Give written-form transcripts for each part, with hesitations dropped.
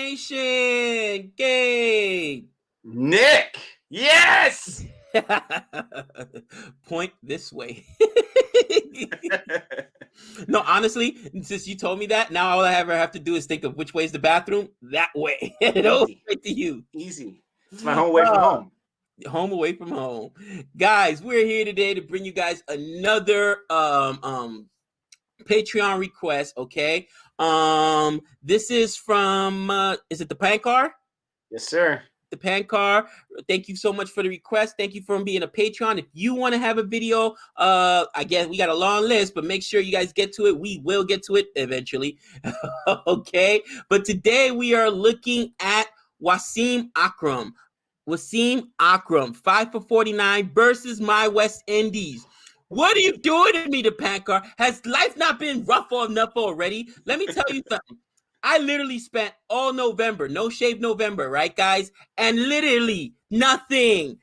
Nation, Gabe. Nick, yes. Point this way. No, honestly, since you told me that, now all I ever have to do is think of which way is the bathroom. That way. It'll straight to you. Easy. It's my home away from home. Home away from home. Guys, we're here today to bring you guys another Patreon request, okay? This is from is it Dipankar? Yes, sir. Dipankar, thank you so much for the request. Thank you for being a Patreon. If you want to have a video, I guess we got a long list, but make sure you guys get to it. We will get to it eventually. Okay, but today we are looking at Wasim Akram. Wasim Akram, 5 for 49 versus my West Indies. What are you doing to me, Dipankar? Has life not been rough enough already? Let me tell you something. I literally spent all November, no shave November, right, guys? And literally nothing.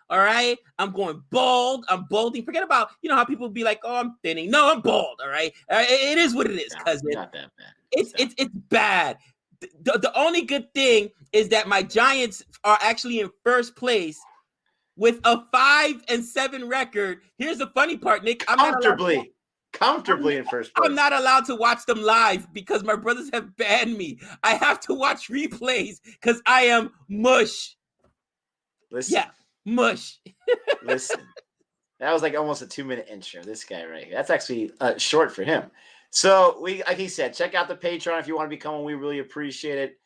All right. I'm going bald. I'm balding. Forget about, how people be like, oh, I'm thinning. No, I'm bald. All right. It is what it is, cousin. Not that bad. It's bad. The only good thing is that my Giants are actually in first place with a 5-7 record. Here's the funny part, Nick. Comfortably in first place. I'm not allowed to watch them live because my brothers have banned me. I have to watch replays because I am mush. Listen. Yeah, mush. Listen. That was like almost a 2-minute intro. This guy right here. That's actually short for him. So like he said, check out the Patreon if you want to become one. We really appreciate it.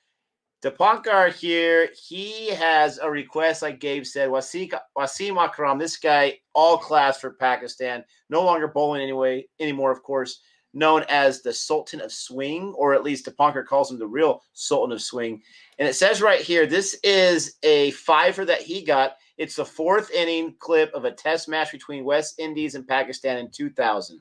Dipankar here, he has a request, like Gabe said. Wasim Akram, this guy, all class for Pakistan, no longer bowling anymore, of course, known as the Sultan of Swing, or at least Dipankar calls him the real Sultan of Swing. And it says right here, this is a fiver that he got. It's the 4th inning clip of a test match between West Indies and Pakistan in 2000.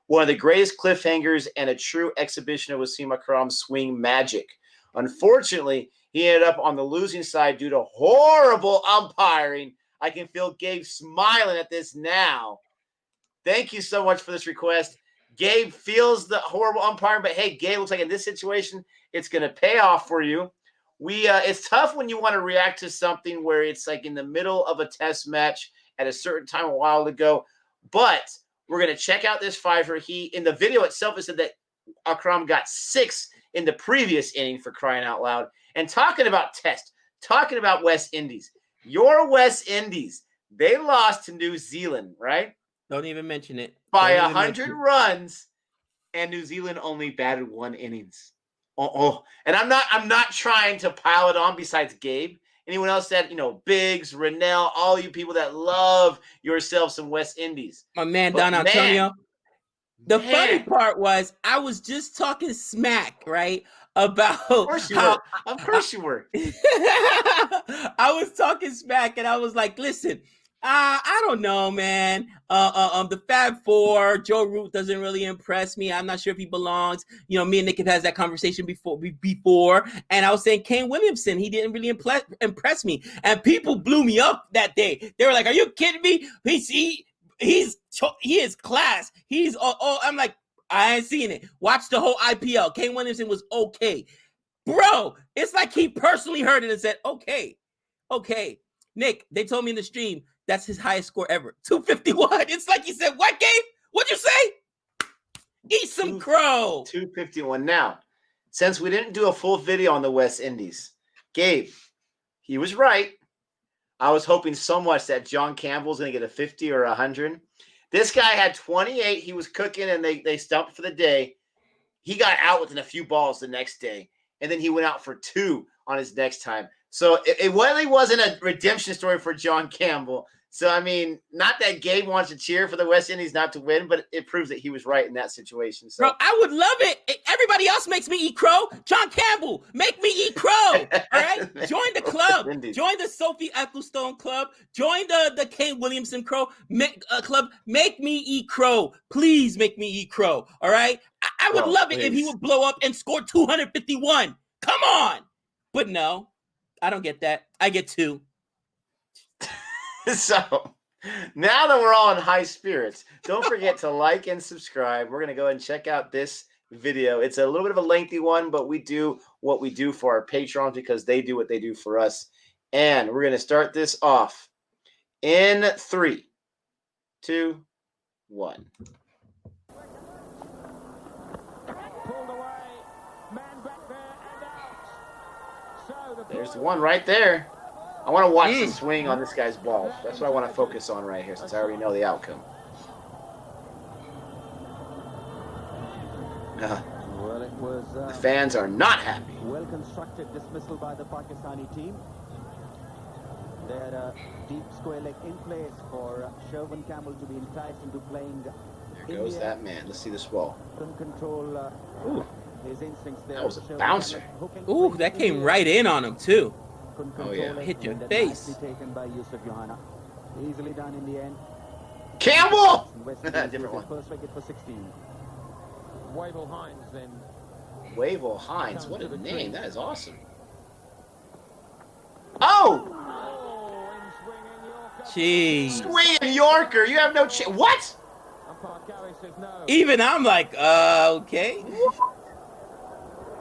One of the greatest cliffhangers and a true exhibition of Wasim Akram's swing magic. Unfortunately, he ended up on the losing side due to horrible umpiring. I can feel Gabe smiling at this now. Thank you so much for this request. Gabe feels the horrible umpiring, but hey, Gabe, looks like in this situation, it's going to pay off for you. It's tough when you want to react to something where it's like in the middle of a test match at a certain time a while ago, but we're going to check out this fiver. In the video itself, it said that Akram got 6 in the previous inning, for crying out loud. And talking about talking about West Indies. Your West Indies, they lost to New Zealand, right? Don't even mention it. By 100 runs, and New Zealand only batted 1 innings. And I'm not trying to pile it on besides Gabe. Anyone else that, Biggs, Rennell, all you people that love yourselves some West Indies. My man, Don Antonio. The funny part was I was just talking smack, right? About Of course you were. I was talking smack and I was like, listen, I don't know, man. The Fab Four, Joe Root doesn't really impress me. I'm not sure if he belongs. Me and Nick have had that conversation before. And I was saying Kane Williamson, he didn't really impress me. And people blew me up that day. They were like, are you kidding me? He is class. He's I'm like, I ain't seen it. Watch the whole IPL. Kane Williamson was okay. Bro, it's like he personally heard it and said, okay. Nick, they told me in the stream, that's his highest score ever. 251. It's like he said, what, Gabe? What'd you say? Eat some crow. 251. Now, since we didn't do a full video on the West Indies, Gabe, he was right. I was hoping so much that John Campbell's going to get a 50 or 100. This guy had 28. He was cooking, and they stumped for the day. He got out within a few balls the next day, and then he went out for 2 on his next time. So it really wasn't a redemption story for John Campbell. So, I mean, not that Gabe wants to cheer for the West Indies not to win, but it proves that he was right in that situation. So, bro, I would love it. Everybody else makes me eat crow. John Campbell, make me eat crow. All right? Join the club. Join the Sophie Ecclestone club. Join the Kane Williamson club. Make me eat crow. Please make me eat crow. All right? I would love it if he would blow up and score 251. Come on. But no, I don't get that. I get 2. So, now that we're all in high spirits, don't forget to like and subscribe. We're going to go and check out this video. It's a little bit of a lengthy one, but we do what we do for our patrons because they do what they do for us. And we're going to start this off in 3, 2, 1. There's the one right there. I want to watch the swing on this guy's ball. That's what I want to focus on right here, since I already know the outcome. Well, it was the fans are not happy. Well-constructed dismissal by the Pakistani team. They had a deep square leg in place for Sherwin Campbell to be enticed into playing. There goes that man. Let's see this ball. Couldn't control his instincts there. That was a bouncer. Ooh, that came right in on him too. Oh yeah, hit your face. Taken by Yusuf Johanna. Easily done in the end. Campbell. Different one. First wicket for 16. Wavell Hines then. Wavell Hines, what a name! That is awesome. Oh! Jeez. Swinging Yorker, you have no chance. What? Even I'm like, okay.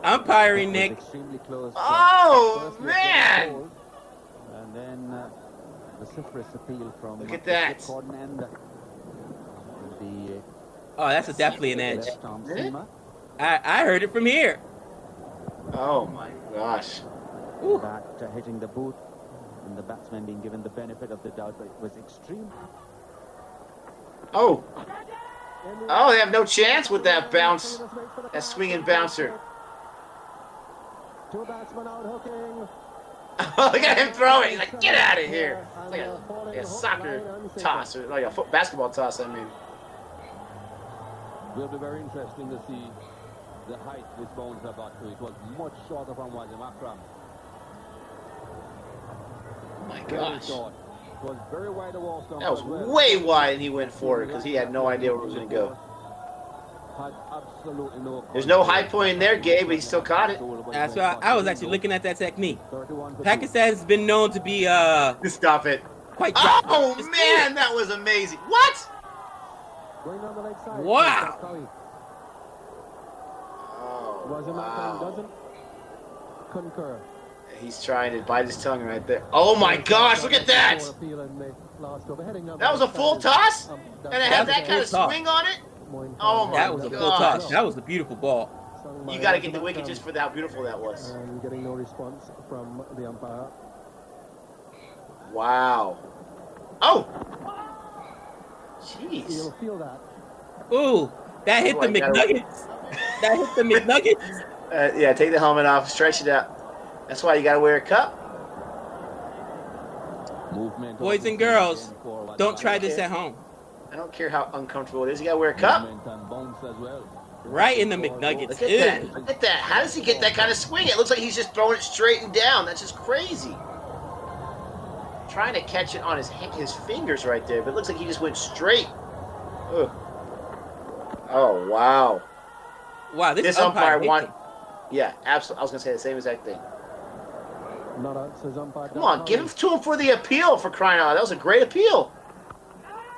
Umpiring, Nick. Oh man! And then vociferous appeal from. Look at that. Oh, that's definitely an edge. I heard it from here. Oh my gosh. That hitting the boot, and the batsman being given the benefit of the doubt, but it was extreme. Oh. Oh, they have no chance with that bounce. That swinging bouncer. Two batsmen out hooking. Look at him throwing. He's like, get out of here. It's like a soccer toss, or like a basketball toss, I mean. Will be very interesting to see the height this bounce got to. It was much shorter from Wasim Akram. Oh my gosh. It was very wide of that was way wide, and he went for it because he had no idea where it was going to go. There's no high point in there, Gabe, but he still caught it. That's why I was actually looking at that technique. Pakistan has been known to be Stop it. Quite oh man, that was amazing. What? Wow. Oh, wow. Doesn't concur. He's trying to bite his tongue right there. Oh my gosh, look at that! That was a full toss? And it had that kind of swing on it? Oh my gosh. That was a full toss. That was a beautiful ball. You got to get the wicket just for how beautiful that was. And getting no response from the umpire. Wow. Oh! Jeez. You'll feel that. Ooh, that hit the McNuggets. That hit the McNuggets. Yeah, take the helmet off, stretch it out. That's why you got to wear a cup. Boys and girls, don't try this at home. I don't care how uncomfortable it is. You got to wear a cup. Right in the McNuggets. Look at that. Look at that. How does he get that kind of swing? It looks like he's just throwing it straight and down. That's just crazy. Trying to catch it on his fingers right there, but it looks like he just went straight. Ugh. Oh, wow. Wow, this umpire won. Yeah, absolutely. I was going to say the same exact thing. Come on, give it to him for the appeal, for crying out loud. That was a great appeal.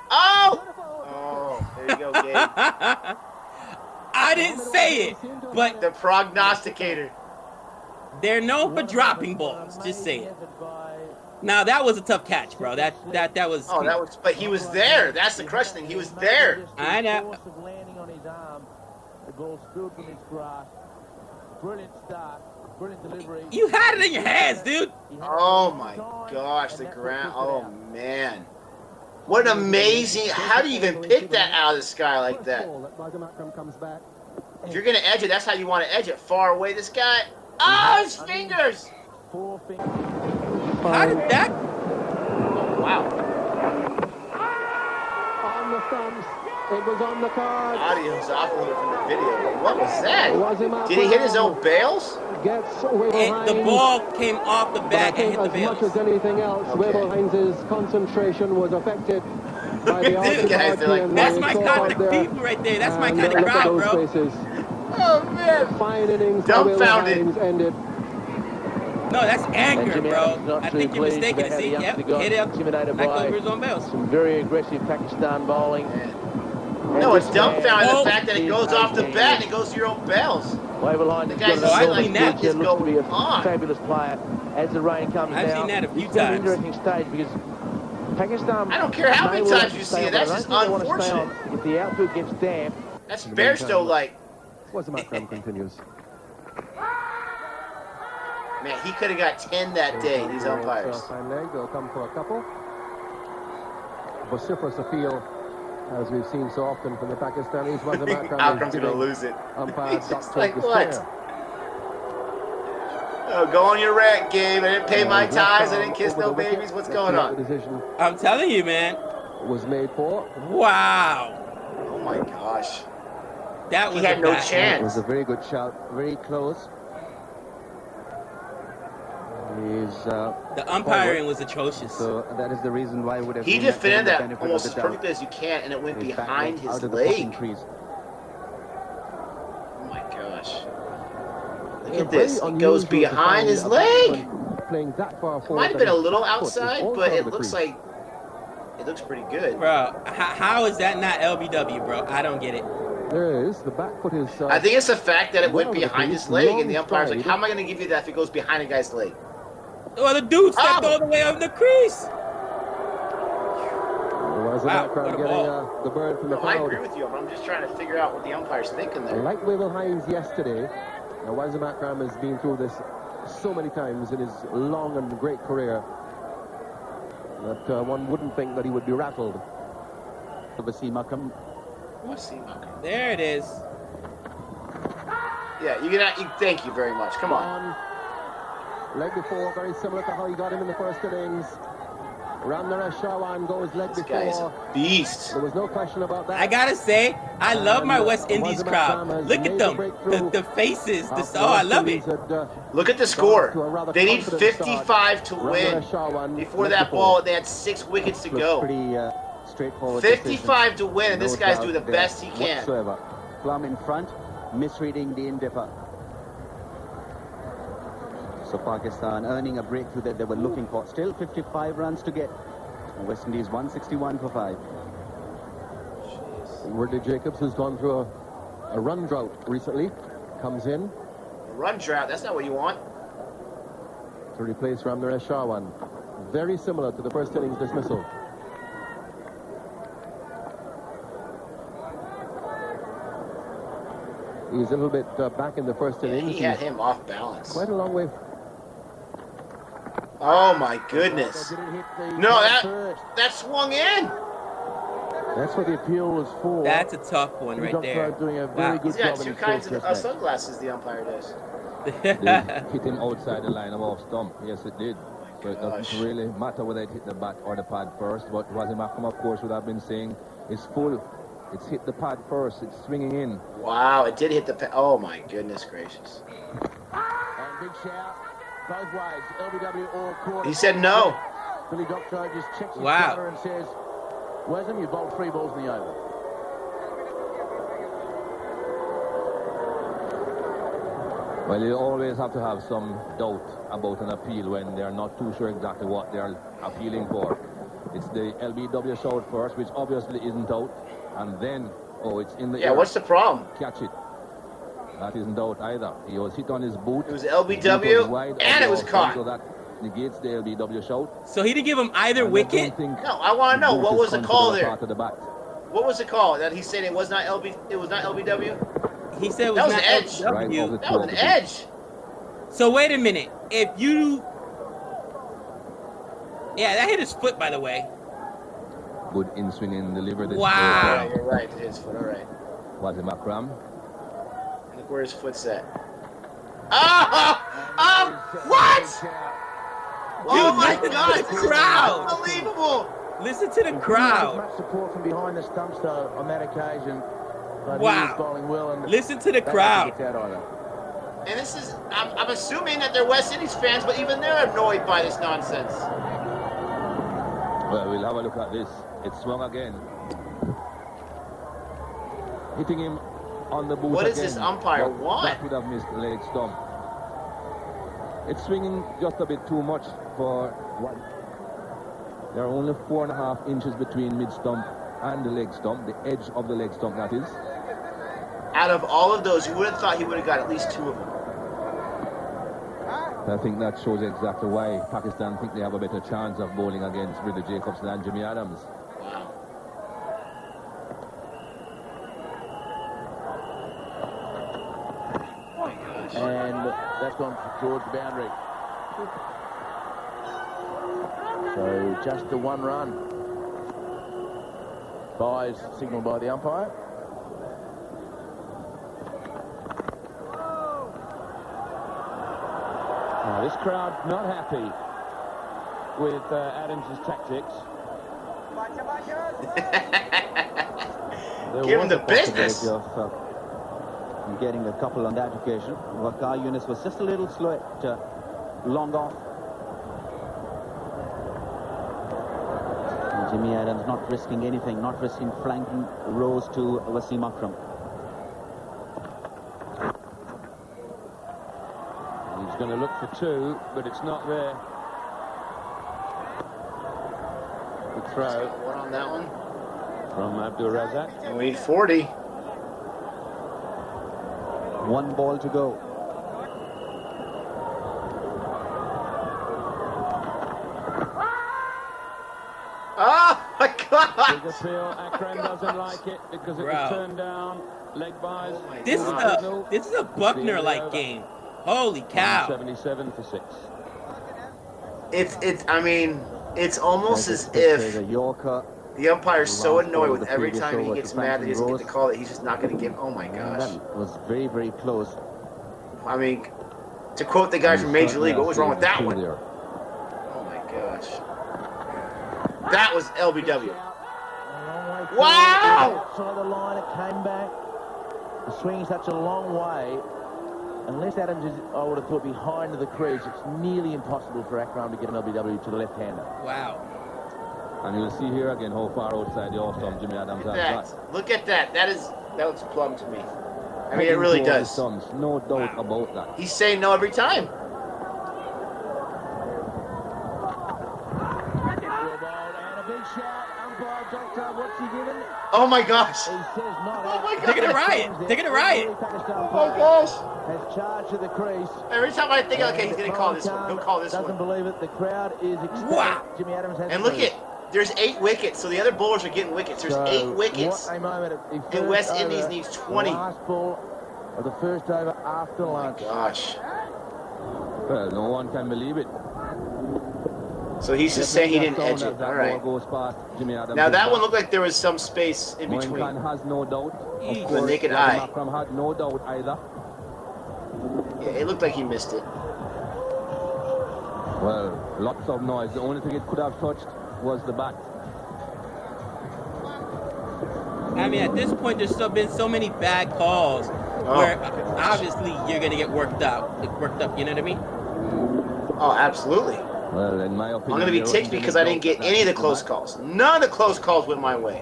Oh! Oh, there you go, Gabe. I didn't say it, but the prognosticator. They're known for dropping balls. Just say it. Now that was a tough catch, bro. That was. Oh, that was. But he was there. That's the crush thing. He was there. I know. Landing on his arm. The goal stood from his grasp. Brilliant start. Brilliant delivery. You had it in your hands, dude. Oh my gosh, the ground. Oh man. What an amazing. How do you even pick that out of the sky like that? If you're going to edge it, that's how you want to edge it. Far away, this guy. Oh, his fingers. How did that? Oh, wow. On the stumps. It was on the card. Audio's off a little from the video, but what was that? Did he hit his own bails? The ball came off the bat and hit the bails. As much as anything else, Wavell Hines' concentration was affected by the guys, they're like, that's my kind of people right there. That's my kind of crowd, bro. Oh, man. Fine innings. Dumbfounded. Ended. No, that's anger, bro. I think you're mistaken. See, yep, hit it up, back over his own bails. Some very aggressive Pakistan bowling. No, it's dumbfounding Oh. the fact that it goes off the bat and it goes to your own bells. Waverline The has guy's got Oh, an I've enormous seen that. future, looks to be a on? fabulous player as the rain comes I've down. seen that a few It's an times. interesting stage because Pakistan. I don't care how many may well times you stay see on, it. but I That's don't just think they want to stay unfortunate. on. If the outfield gets damp. That's Bairstow-like. Wasim Akram continues. Man, he could have got 10 that day, these umpires. Fine leg, they'll come for a couple. Vociferous appeal, as we've seen so often from the Pakistanis. Wasim Akram Akram's going to lose it. Umpire He's duck just take like, the what? square. Oh, go on your rant, Gabe. I didn't pay my ties. I didn't kiss no babies. What's going The on? decision I'm telling you, man. was made for. Wow. Oh, my gosh. That was He had a no bad- It chance. was a very good shout, very close. He's, The umpiring was atrocious. so that is the reason why would have He been given defended the that benefit almost of as the doubt. perfectly as you can, and it went His back behind leg his out of the fucking leg. crease. Oh, my gosh. Look Yeah, at this. very It goes unusual to behind find his a leg. batsman playing that far forward. Might have been a but his little foot is outside, also but out of it the looks crease. like it looks pretty good. Bro, how is that not LBW, bro? I don't get it. There is. The back foot is. I think it's the fact that it went well to the behind crease, his leg, and long the umpire's like, stride. how am I going to give you that if it goes behind a guy's leg? Well, the dude stepped Oh. all the way up the crease. Wasim Wow, Akram what a getting ball. the bird from the No, I crowd. agree with you, but I'm just trying to figure out what the umpire's thinking there. Like Wavell Hines yesterday, Wasim Akram has been through this so many times in his long and great career that one wouldn't think that he would be rattled. Wasim Akram. Wasim Akram. There it is. Yeah, thank you very much. Come on. Leg before, very similar to how he got him in the first innings. Ramnaresh Shawan goes leg This guy is before. a beast. There was no question about that. I gotta say, I love my West Indies Wasim crowd. Akram has Look at made them, the breakthrough. the faces. After Oh, I West love Indies it. had, Look at the gone score. to a rather They need confident start. 55 to win. Ramnaresh Shawan Before leg that before. ball, they had 6 wickets to It was go. pretty straightforward. 55 to win, and decision. this No guy's doubt doing the there best he can. Whatsoever. Plum in front, misreading the in-dipper. So Pakistan earning a breakthrough that they were looking for. Still 55 runs to get. West Indies 161 for 5. Worley Jacobs has gone through a run drought recently. Comes in Run drought, that's not what you want. to replace Ramnaresh Shawan. Very similar to the first innings dismissal. He's a little bit back in the first Yeah, innings. he had He's him off balance. quite a long way. Oh my goodness. Did it hit the No, first? that swung in. That's what the appeal was for. That's a tough one right there. Doing a very Wow. good He's got job in 2 his kinds first of test match. sunglasses, the umpire does. They hit him outside the line of off stump. Yes, it did. So it Gosh. doesn't really matter whether it hit the bat or the pad first. What Wasim Akram, of course, would have been saying is full. It's hit the pad first. It's swinging in. Wow, it did hit the oh my goodness gracious. And big shout both ways. LBW all court. He said no. Billy Doctor just checks his Wow. counter and says, Wasim, you bowled 3 balls in the over. Well, you always have to have some doubt about an appeal when they're not too sure exactly what they're appealing for. It's the LBW shout first, which obviously isn't out, and then, oh, it's in the Yeah, air. what's the problem? Catch it. That isn't out either. He was hit on his boot. It was His LBW, boot was wide and of it was the caught. So that negates the LBW shout. So he didn't give him either And I wicket. don't think No, I want to know boot what is was the call considered a there. part of the bat. What was the call that he said it was not LBW? He said it That was was not an edge. Right LBW. off the That was an toe of the edge. So wait a minute. If you, yeah, that hit his foot, by the way. Good in swing and deliver this. Wow. Yeah, you're right. His foot. All right. Wasim Akram. Look where his foot's at. Oh! What? Oh my listen to God! the This is crowd. unbelievable. Listen to the As crowd. much support from behind the stumps though on that occasion. But Wow. he was bowling well and Listen to the that crowd. hasn't get out either. And this is, I'm assuming that they're West Indies fans, but even they're annoyed by this nonsense. Well, we'll have a look at this. It swung again. Hitting him on the boot What again. does this umpire But want? That would have missed the leg stump. It's swinging just a bit too much for what? There are only 4.5 inches between mid stump and the leg stump, the edge of the leg stump, that is. Out of all of those, you would have thought he would have got at least 2 of them. I think that shows exactly why Pakistan think they have a better chance of bowling against Ridley Jacobs than Jimmy Adams. Wow. Oh my gosh. And that's gone towards the boundary. So just the 1 run. Byes signalled by the umpire. Now, this crowd not happy with Adams' tactics. Give him the business. Of getting a couple on that occasion. Waqar Yunus was just a little slow at long off. And Jimmy Adams not risking anything, not risking flanking Rose to Wasim Akram. He's going to look for 2, but it's not there. Good throw. One on that one. From Abdul Razak. And we need 40. 1 ball to go. Oh my God! Big appeal. Akram doesn't like it because it was turned down. Leg buys. This is a Buckner-like game. Holy cow! 77 for 6. I mean, it's almost as if the Yorker. the umpire's so Last annoyed ball with of the every previous time he over gets to mad that he doesn't get Rose. the call that he's just not going to give. Oh my gosh! That was very, very close. I mean, to quote the guy from Major League, what was wrong with that one? There. Oh my gosh! That was LBW. Wow! Outside the line, it came back. The swing's such a long way. Unless Adams is, I would have thought, behind the crease, it's nearly impossible for Akram to get an LBW to the left-hander. Wow. And you'll see here again how far outside the off-stump Jimmy Adams has got. Look at that. That looks plumb to me. I mean, it really does. Stumps, no doubt about that. He's saying no every time. Oh my gosh! Oh my They're gonna gosh! riot. They're gonna riot. Oh my gosh! Has charged to the crease. Every time I think, okay, he's gonna call this one. He'll call this Doesn't one. believe it. The crowd is ecstatic. Wow. Jimmy Adams has And the look lead. at, there's 8 wickets, so the other bowlers are getting wickets. There's 8 wickets. What a moment. And West Indies needs 20. The last ball of the first over after lunch. Gosh. Well, no one can believe it. So he's just saying he didn't edge it. All right. Now that one looked like there was some space in between. Moin has no doubt. Of The course, naked Wasim eye. Akram had no doubt either. Yeah, it looked like he missed it. Well, lots of noise. The only thing it could have touched was the bat. I mean, at this point, there's still been so many bad calls where obviously you're gonna get worked up. You know what I mean? Oh, absolutely. Well, in my opinion, I'm going to be ticked because I didn't get any of the close calls. None of the close calls went my way.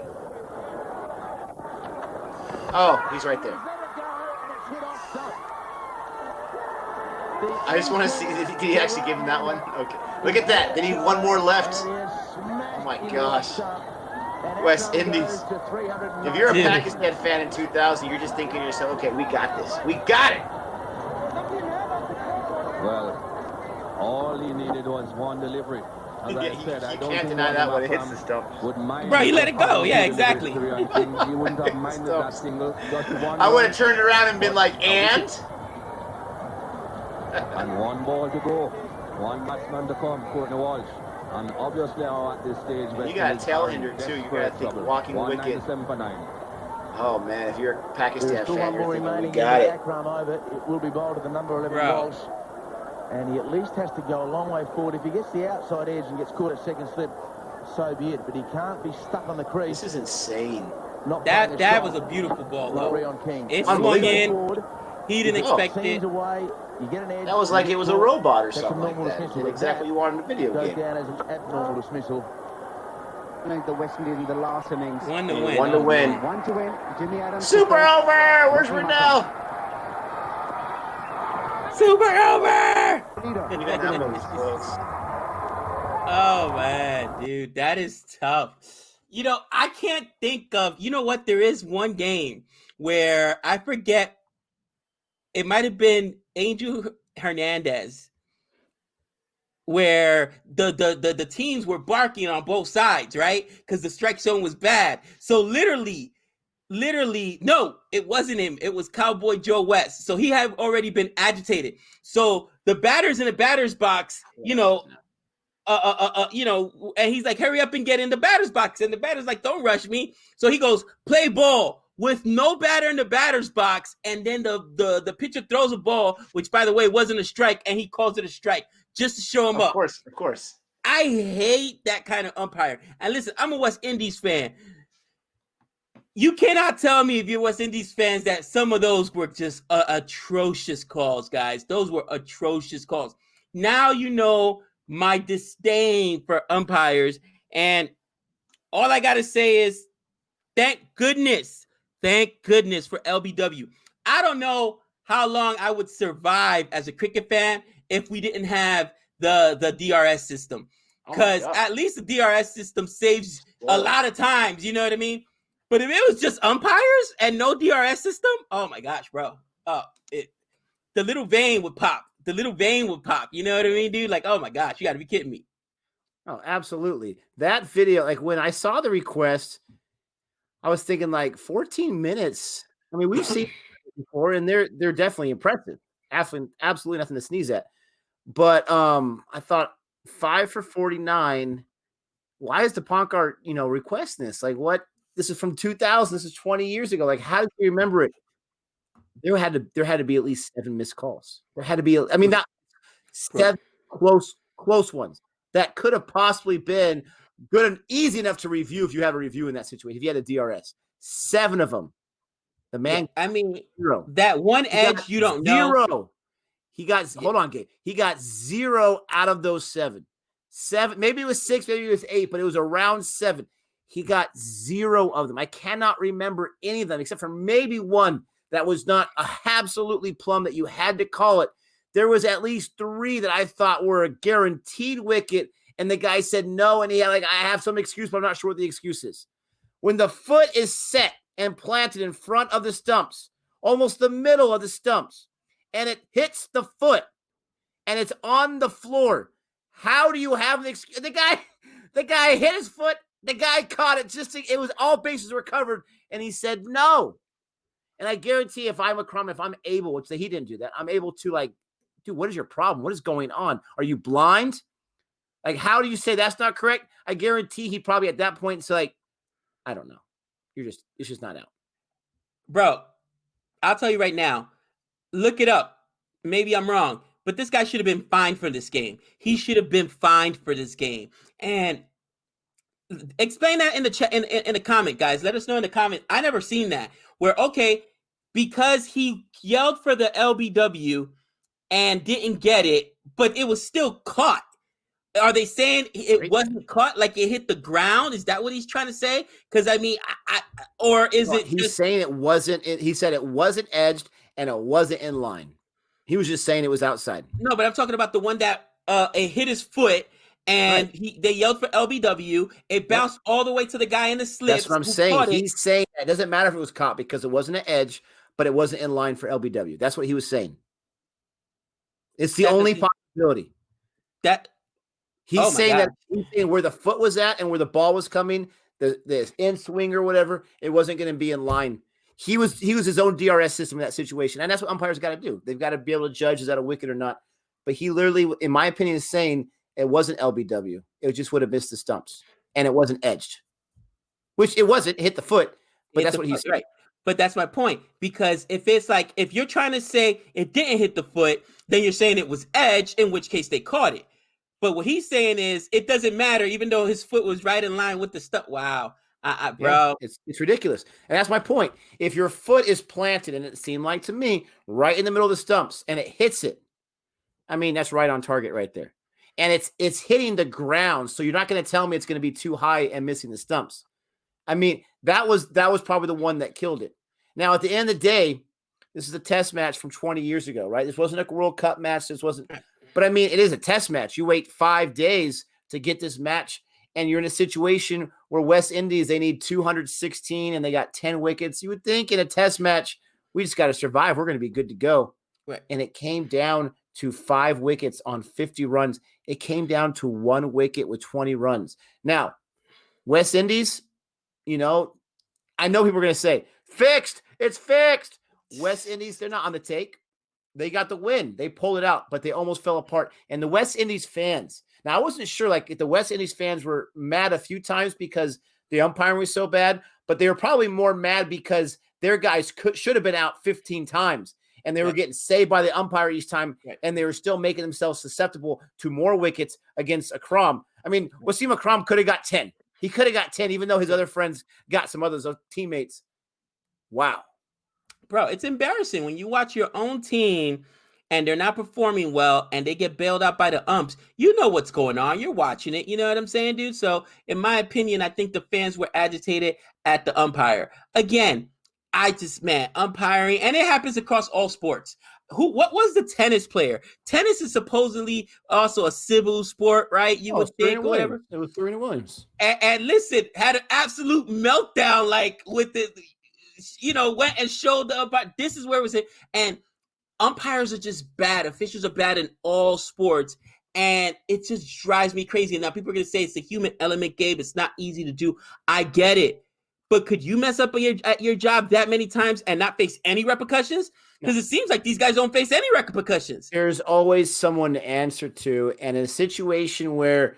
Oh, he's right there. I just want to see, did he actually give him that one? Okay. Look at that. They need one more left. Oh my gosh. West Indies. If you're a Pakistan fan in 2000, you're just thinking to yourself, okay, we got this. We got it. Well, all he needed was one delivery. As I said, I don't can't think deny that one. It hits Akram the stump. would mind. Bro, he let it go. Yeah, exactly. He wouldn't have minded that single. Just one I would run have turned around and been like, and? and one ball to go. One batsman to come, Courtney Walsh. And obviously now at this stage, You got a tail hinder too. You got to think walking wicket. 197 for 9. Oh man, if you're a Pakistan There's still fan, one more you're thinking, we remaining. got it. Akram over. It will be bowled to the number 11 Bro. Walsh. And he at least has to go a long way forward. If he gets the outside edge and gets caught at second slip, so be it. But he can't be stuck on the crease. This is insane. Not playing a That shot. was a beautiful ball, Like though. Rion King. It swung in. Forward, He didn't Oh. expect it. seams away, you get an edge. That was like it was a caught, robot or that's a something like normal that. dismissal. Did exactly what you wanted in a video Goes game. down as an abnormal dismissal. The West Indies in the last innings. One to win. One to win. 1 to win. Jimmy Adams. Super over! Where's Riddell? Super over! Even that one was close. Oh man, dude, that is tough. I can't think of, what? There is one game where I forget, it might have been Angel Hernandez, where the teams were barking on both sides, right? Because the strike zone was bad. So literally, no, it wasn't him. It was Cowboy Joe West. So he had already been agitated. So the batters in the batter's box, and he's like, hurry up and get in the batter's box. And the batter's like, don't rush me. So he goes, play ball with no batter in the batter's box. And then the pitcher throws a ball, which, by the way, wasn't a strike. And he calls it a strike just to show him up. Of course. I hate that kind of umpire. And listen, I'm a West Indies fan. You cannot tell me, if you're West Indies fans, that some of those were just atrocious calls, guys. Those were atrocious calls. Now you know my disdain for umpires, and all I gotta say is thank goodness for LBW. I don't know how long I would survive as a cricket fan if we didn't have the DRS system, because at least the DRS system saves a lot of times, you know what I mean? But if it was just umpires and no DRS system, oh my gosh, bro, the little vein would pop. You know what I mean, dude? Like, oh my gosh, you got to be kidding me. Oh, absolutely. That video, like when I saw the request, I was thinking like 14 minutes. I mean, we've seen it before, and they're definitely impressive. Absolutely nothing to sneeze at. But I thought 5 for 49. Why is Dipankar, requesting this? Like, what? This is from 2000. This is 20 years ago. Like, how do you remember it? There had to be at least 7 missed calls. There had to be, not 7 close ones that could have possibly been good and easy enough to review if you have a review in that situation. If you had a DRS, 7 of them. The man, zero. That one edge, you don't know. Zero. He got, hold on, Gabe. He got 0 out of those 7. 7, maybe it was 6, maybe it was 8, but it was around 7. He got 0 of them. I cannot remember any of them except for maybe one that was not absolutely plumb that you had to call it. There was at least 3 that I thought were a guaranteed wicket, and the guy said no, and he had I have some excuse, but I'm not sure what the excuse is. When the foot is set and planted in front of the stumps, almost the middle of the stumps, and it hits the foot, and it's on the floor, how do you have the excuse? The guy hit his foot, the guy caught it, it was all bases were covered, and he said no. And I guarantee if I'm Akram, if I'm able, which he didn't do that, I'm able to dude, what is your problem? What is going on? Are you blind? Like, how do you say that's not correct? I guarantee he probably at that point said, I don't know. It's just not out. Bro, I'll tell you right now, look it up. Maybe I'm wrong, but this guy should have been fined for this game. He should have been fined for this game. And explain that in the chat, in the comment, guys. Let us know in the comment. I never seen that. Where, okay, because he yelled for the LBW and didn't get it, but it was still caught. Are they saying it wasn't caught, like it hit the ground? Is that what he's trying to say? Because or is it? He's saying it wasn't. He said it wasn't edged and it wasn't in line. He was just saying it was outside. No, but I'm talking about the one that it hit his foot. And they yelled for LBW. It bounced all the way to the guy in the slips. That's what I'm saying. He's saying that it doesn't matter if it was caught because it wasn't an edge, but it wasn't in line for LBW. That's what he was saying. It's the only possibility. He's saying where the foot was at and where the ball was coming, the in swing or whatever, it wasn't going to be in line. He was his own DRS system in that situation, and that's what umpires got to do. They've got to be able to judge is that a wicket or not. But he literally, in my opinion, is saying it wasn't LBW. It just would have missed the stumps. And it wasn't edged. Which it wasn't. It hit the foot. But that's what he's saying. But that's my point. Because if you're trying to say it didn't hit the foot, then you're saying it was edged, in which case they caught it. But what he's saying is it doesn't matter, even though his foot was right in line with the stump. Wow. Bro. Yeah, it's ridiculous. And that's my point. If your foot is planted, and it seemed like to me, right in the middle of the stumps, and it hits it, that's right on target right there. And it's hitting the ground, so you're not going to tell me it's going to be too high and missing the stumps. That was probably the one that killed it. Now, at the end of the day, this is a test match from 20 years ago, right? This wasn't a World Cup match. This wasn't, but it is a test match. You wait 5 days to get this match and you're in a situation where West Indies, they need 216 and they got 10 wickets, you would think in a test match, we just got to survive. We're going to be good to go. Right. And it came down to 5 wickets on 50 runs. It came down to 1 wicket with 20 runs. Now, West Indies, I know people are going to say, fixed, it's fixed. West Indies, they're not on the take. They got the win. They pulled it out, but they almost fell apart. And the West Indies fans, now I wasn't sure, if the West Indies fans were mad a few times because the umpiring was so bad, but they were probably more mad because their guys should have been out 15 times. And they were getting saved by the umpire each time, and they were still making themselves susceptible to more wickets against Akram. I mean, Wasim Akram could have got 10. He could have got 10, even though his other friends got some others, teammates. Wow. Bro, it's embarrassing when you watch your own team and they're not performing well and they get bailed out by the umps. You know what's going on. You're watching it. You know what I'm saying, dude? So, in my opinion, I think the fans were agitated at the umpire. Again, umpiring, and it happens across all sports. What was the tennis player? Tennis is supposedly also a civil sport, right? You would think, whatever. It was Serena Williams. And listen, had an absolute meltdown, with the, went and showed the umpire. This is where it was at. And umpires are just bad. Officials are bad in all sports. And it just drives me crazy. And now people are going to say it's the human element, Gabe. It's not easy to do. I get it. But could you mess up at your job that many times and not face any repercussions? Because it seems like these guys don't face any repercussions. There's always someone to answer to. And in a situation where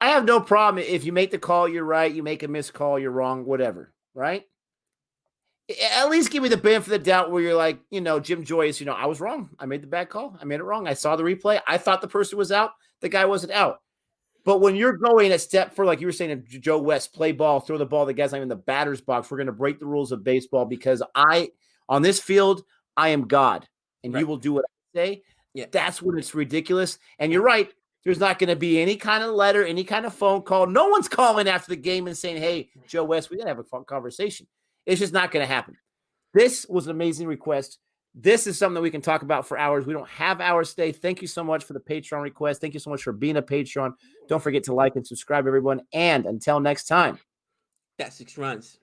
I have no problem if you make the call, you're right. You make a missed call, you're wrong, whatever, right? At least give me the benefit of the doubt where you're like, Jim Joyce, I was wrong. I made the bad call. I made it wrong. I saw the replay. I thought the person was out. The guy wasn't out. But when you're going a step for, like you were saying, Joe West, play ball, throw the ball, the guy's not in the batter's box, we're going to break the rules of baseball because on this field, I am God, and you will do what I say. Yeah. That's when it's ridiculous. And you're right. There's not going to be any kind of letter, any kind of phone call. No one's calling after the game and saying, hey, Joe West, we got to have a fun conversation. It's just not going to happen. This was an amazing request. This is something that we can talk about for hours. We don't have hours today. Thank you so much for the Patreon request. Thank you so much for being a Patreon. Don't forget to like and subscribe, everyone. And until next time. That's 6 runs.